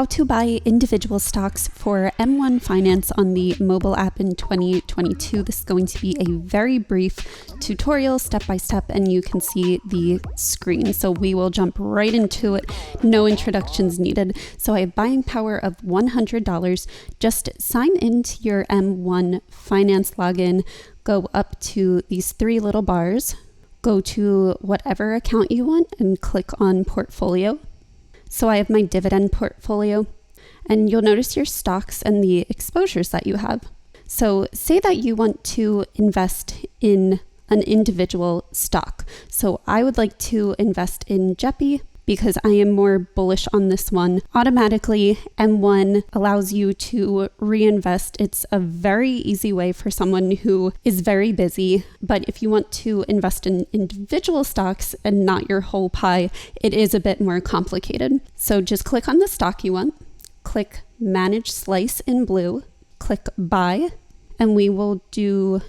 how to buy individual stocks for M1 Finance on the mobile app in 2022. This is going to be a very brief tutorial, step by step, and you can see the screen. So we will jump right into it. No introductions needed. So I have buying power of $100. Just sign into your M1 Finance login, go up to these three little bars, go to whatever account you want and click on portfolio. So I have my dividend portfolio, and you'll notice your stocks and the exposures that you have. So say that you want to invest in an individual stock. So I would like to invest in JEPI because I am more bullish on this one. Automatically, M1 allows you to reinvest. It's a very easy way for someone who is very busy. But if you want to invest in individual stocks and not your whole pie, it is a bit more complicated. So just click on the stock you want, click Manage Slice in blue, click Buy, and we will do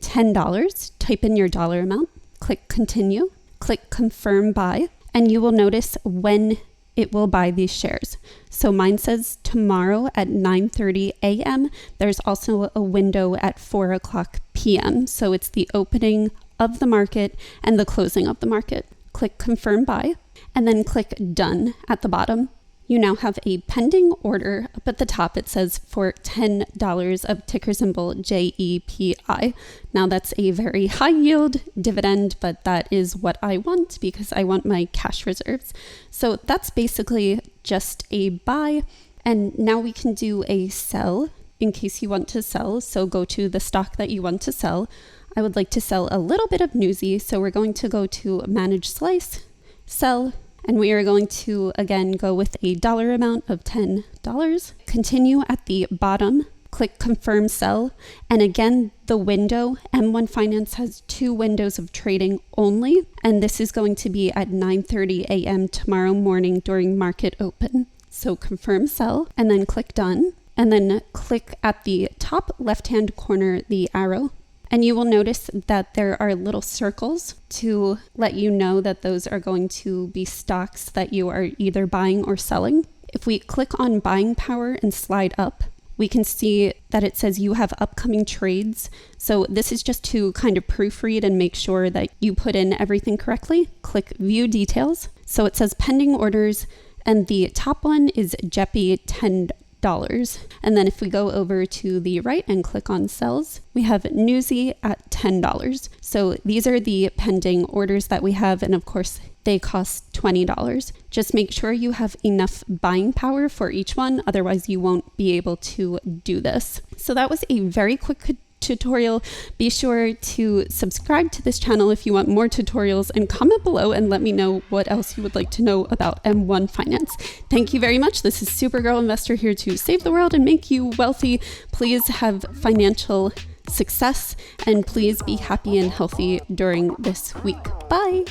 $10. Type in your dollar amount, click Continue, click Confirm Buy, and you will notice when it will buy these shares. So mine says tomorrow at 9:30 a.m. There's also a window at 4 o'clock p.m. So it's the opening of the market and the closing of the market. Click Confirm Buy, and then click Done at the bottom. You now have a pending order. Up at the top, it says for $10 of ticker symbol JEPI. Now that's a very high yield dividend, but that is what I want because I want my cash reserves. So that's basically just a buy. And now we can do a sell in case you want to sell. So go to the stock that you want to sell. I would like to sell a little bit of Newsy. So we're going to go to Manage Slice, Sell, and we are going to, again, go with a dollar amount of $10. Continue at the bottom, click Confirm Sell. And again, the window, M1 Finance has 2 windows of trading only. And this is going to be at 9:30 a.m. tomorrow morning during market open. So Confirm Sell, and then click Done. And then click at the top left-hand corner, the arrow. And you will notice that there are little circles to let you know that those are going to be stocks that you are either buying or selling. If we click on buying power and slide up, we can see that it says you have upcoming trades. So this is just to kind of proofread and make sure that you put in everything correctly. Click View Details. So it says pending orders, and the top one is JEPI $10. And then if we go over to the right and click on sells, we have Newsy at $10. So these are the pending orders that we have. And of course, they cost $20. Just make sure you have enough buying power for each one. Otherwise, you won't be able to do this. So that was a very quick tutorial. Be sure to subscribe to this channel if you want more tutorials, and comment below and let me know what else you would like to know about M1 Finance. Thank you very much. This is Supergirl Investor here to save the world and make you wealthy. Please have financial success, and please be happy and healthy during this week. Bye.